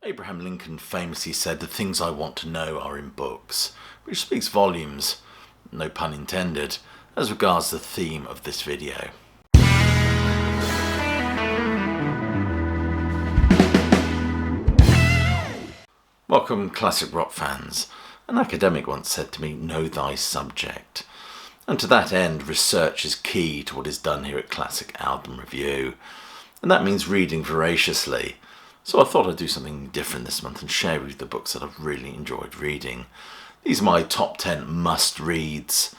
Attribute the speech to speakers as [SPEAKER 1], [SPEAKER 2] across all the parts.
[SPEAKER 1] Abraham Lincoln famously said, "The things I want to know are in books," which speaks volumes, no pun intended, as regards the theme of this video. Welcome, classic rock fans. An academic once said to me, "Know thy subject." And to that end, research is key to what is done here at Classic Album Review. And that means reading voraciously. So I thought I'd do something different this month and share with you the books that I've really enjoyed reading. These are my top 10 must-reads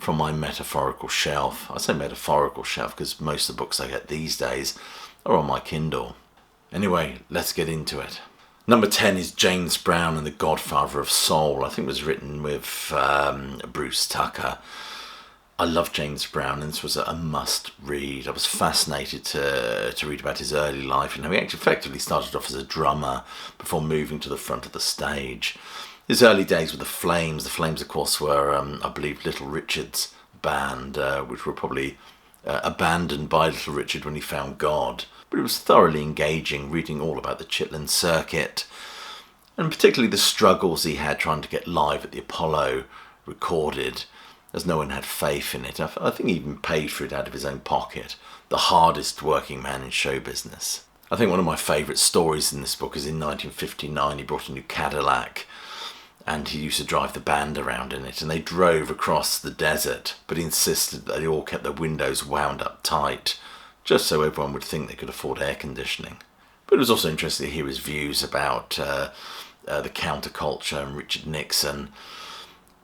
[SPEAKER 1] from my metaphorical shelf. I say metaphorical shelf because most of the books I get these days are on my Kindle. Anyway, let's get into it. Number 10 is James Brown and the Godfather of Soul. I think it was written with Bruce Tucker. I love James Brown, and this was a must-read. I was fascinated to read about his early life and how he actually effectively started off as a drummer before moving to the front of the stage. His early days with the Flames. The Flames, of course, were, I believe, Little Richard's band, which were probably abandoned by Little Richard when he found God. But it was thoroughly engaging, reading all about the Chitlin circuit, and particularly the struggles he had trying to get Live at the Apollo recorded, as no one had faith in it. I think he even paid for it out of his own pocket. The hardest working man in show business. I think one of my favourite stories in this book is in 1959 he brought a new Cadillac and he used to drive the band around in it, and they drove across the desert, but he insisted that they all kept their windows wound up tight, just so everyone would think they could afford air conditioning. But it was also interesting to hear his views about the counterculture and Richard Nixon,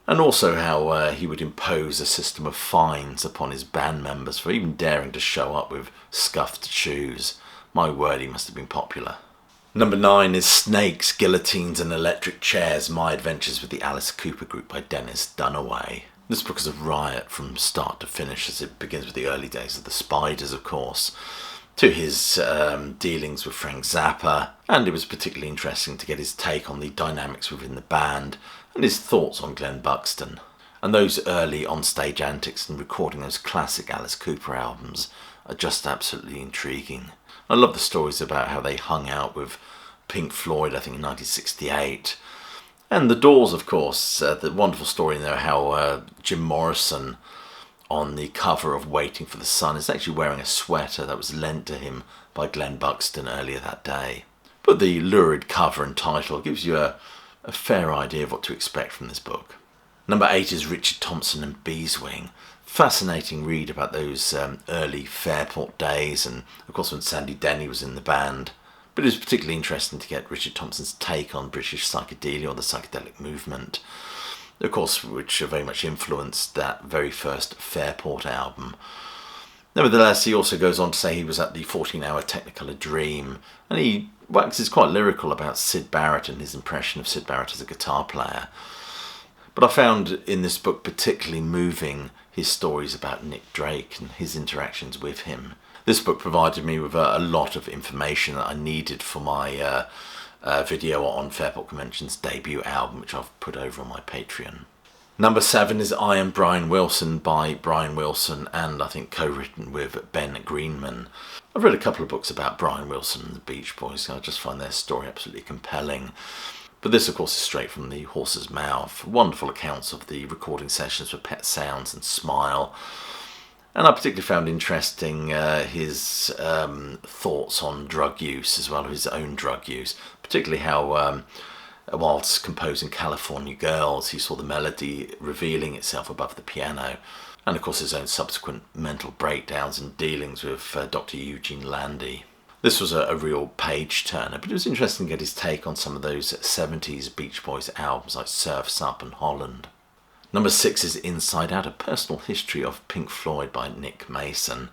[SPEAKER 1] and also how he would impose a system of fines upon his band members for even daring to show up with scuffed shoes. My word, he must have been popular. Number 9 is Snakes, Guillotines and Electric Chairs, My Adventures with the Alice Cooper Group by Dennis Dunaway. This book is a riot from start to finish, as it begins with the early days of the Spiders, of course, to his dealings with Frank Zappa, and it was particularly interesting to get his take on the dynamics within the band and his thoughts on Glenn Buxton. And those early on-stage antics and recording those classic Alice Cooper albums are just absolutely intriguing. I love the stories about how they hung out with Pink Floyd, I think in 1968. And the Doors, of course, the wonderful story in there how Jim Morrison on the cover of Waiting for the Sun is actually wearing a sweater that was lent to him by Glenn Buxton earlier that day. But the lurid cover and title gives you a fair idea of what to expect from this book. Number 8 is Richard Thompson and Beeswing. Fascinating read about those early Fairport days, and of course when Sandy Denny was in the band. But it was particularly interesting to get Richard Thompson's take on British psychedelia or the psychedelic movement, of course, which very much influenced that very first Fairport album. Nevertheless, he also goes on to say he was at the 14-hour Technicolor Dream, and he waxes quite lyrical about Syd Barrett and his impression of Syd Barrett as a guitar player. But I found in this book particularly moving his stories about Nick Drake and his interactions with him. This book provided me with a lot of information that I needed for my video on Fairport Convention's debut album, which I've put over on my Patreon. Number 7 is I Am Brian Wilson by Brian Wilson, and I think co-written with Ben Greenman. I've read a couple of books about Brian Wilson and the Beach Boys, and I just find their story absolutely compelling. But this, of course, is straight from the horse's mouth. Wonderful accounts of the recording sessions for Pet Sounds and Smile. And I particularly found interesting his thoughts on drug use, as well as his own drug use. Particularly how, whilst composing California Girls, he saw the melody revealing itself above the piano. And, of course, his own subsequent mental breakdowns and dealings with Dr. Eugene Landy. This was a real page-turner, but it was interesting to get his take on some of those 70s Beach Boys albums like Surf's Up and Holland. Number 6 is Inside Out, a personal history of Pink Floyd by Nick Mason.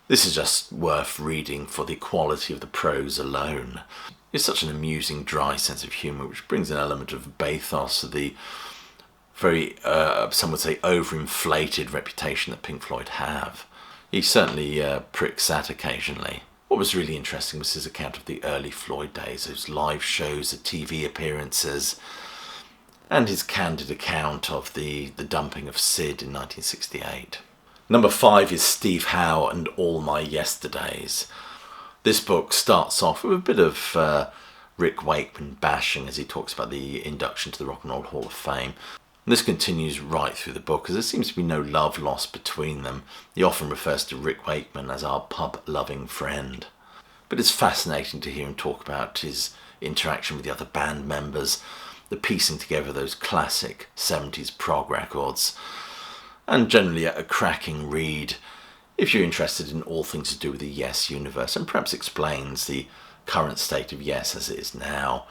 [SPEAKER 1] This is just worth reading for the quality of the prose alone. It's such an amusing, dry sense of humour, which brings an element of bathos to the very, some would say, overinflated reputation that Pink Floyd have. He certainly pricks that occasionally. What was really interesting was his account of the early Floyd days, those live shows, the TV appearances, and his candid account of the dumping of Sid in 1968. Number 5 is Steve Howe and All My Yesterdays. This book starts off with a bit of Rick Wakeman bashing as he talks about the induction to the Rock and Roll Hall of Fame. And this continues right through the book, as there seems to be no love lost between them. He often refers to Rick Wakeman as our pub-loving friend. But it's fascinating to hear him talk about his interaction with the other band members, the piecing together of those classic 70s prog records, and generally a cracking read if you're interested in all things to do with the Yes universe, and perhaps explains the current state of Yes as it is now.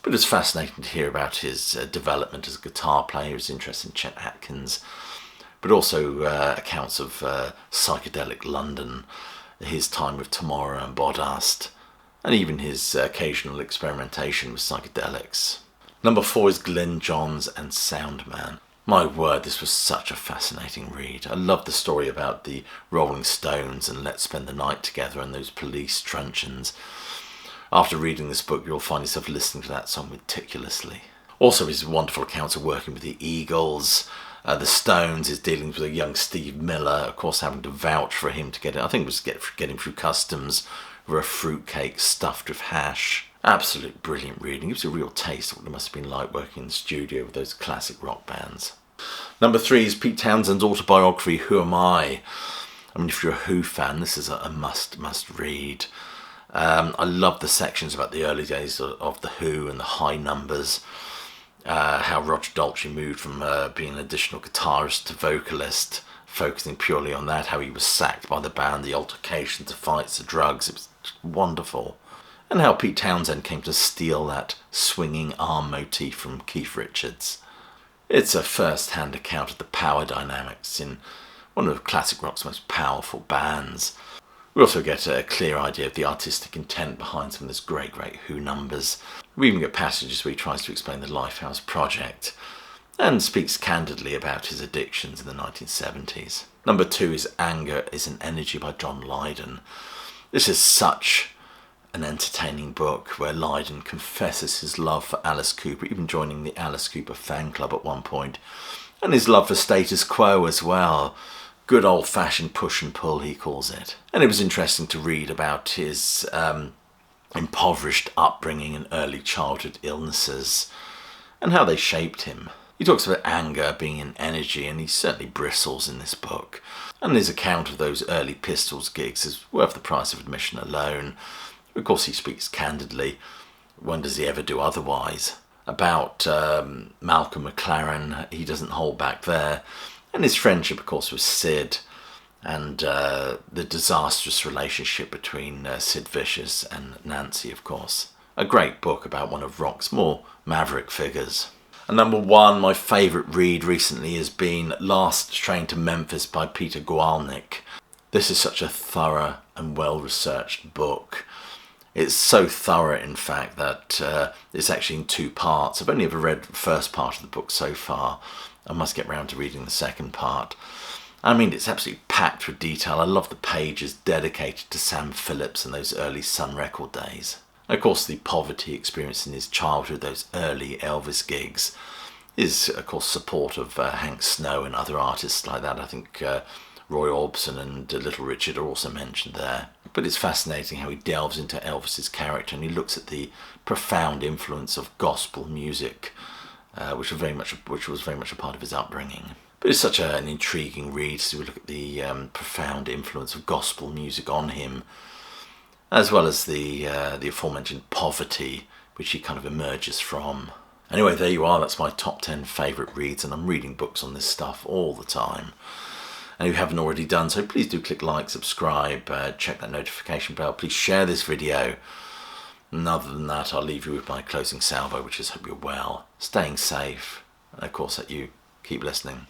[SPEAKER 1] But it's fascinating to hear about his development as a guitar player, his interest in Chet Atkins, but also accounts of psychedelic London, his time with Tomorrow and Bodast, and even his occasional experimentation with psychedelics. Number 4 is Glyn Johns and Soundman. My word, this was such a fascinating read. I love the story about the Rolling Stones and Let's Spend the Night Together and those police truncheons. After reading this book, you'll find yourself listening to that song meticulously. Also, his wonderful accounts of working with the Eagles, the Stones, his dealings with a young Steve Miller, of course having to vouch for him to get it. I think it was get him through customs for a fruitcake stuffed with hash. Absolute brilliant reading. Gives you a real taste of what it must have been like working in the studio with those classic rock bands. Number 3 is Pete Townshend's autobiography, Who Am I? I mean, if you're a Who fan, this is a must read. I love the sections about the early days of the Who and the high numbers, how Roger Daltrey moved from being an additional guitarist to vocalist, focusing purely on that, how he was sacked by the band, the altercations, the fights, the drugs. It was wonderful. And how Pete Townshend came to steal that swinging arm motif from Keith Richards. It's a first-hand account of the power dynamics in one of classic rock's most powerful bands. We also get a clear idea of the artistic intent behind some of those great Who numbers. We even get passages where he tries to explain the Lifehouse project and speaks candidly about his addictions in the 1970s. Number 2 is Anger is an Energy by John Lydon. This is such an entertaining book where Lydon confesses his love for Alice Cooper, even joining the Alice Cooper fan club at one point, and his love for status quo as well. Good old-fashioned push and pull, he calls it. And it was interesting to read about his impoverished upbringing and early childhood illnesses and how they shaped him. He talks about anger being an energy, and he certainly bristles in this book. And his account of those early Pistols gigs is worth the price of admission alone. Of course, he speaks candidly. When does he ever do otherwise? About Malcolm McLaren, he doesn't hold back there. And his friendship, of course, with Sid, and the disastrous relationship between Sid Vicious and Nancy, of course. A great book about one of rock's more maverick figures. And number 1, my favourite read recently has been Last Train to Memphis by Peter Gwaltney. This is such a thorough and well-researched book. It's so thorough, in fact, that it's actually in 2 parts. I've only ever read the first part of the book so far. I must get round to reading the second part. I mean, it's absolutely packed with detail. I love the pages dedicated to Sam Phillips and those early Sun Record days. Of course, the poverty experienced in his childhood, those early Elvis gigs, is, of course, support of Hank Snow and other artists like that. I think Roy Orbison and Little Richard are also mentioned there. But it's fascinating how he delves into Elvis's character, and he looks at the profound influence of gospel music, which was very much a part of his upbringing. But it's such an intriguing read to look at the profound influence of gospel music on him, as well as the aforementioned poverty which he kind of emerges from. Anyway, there you are. That's my top 10 favourite reads, and I'm reading books on this stuff all the time. And if you haven't already done so, please do click like, subscribe, check that notification bell. Please share this video. And other than that, I'll leave you with my closing salvo, which is hope you're well, staying safe, and of course that you keep listening.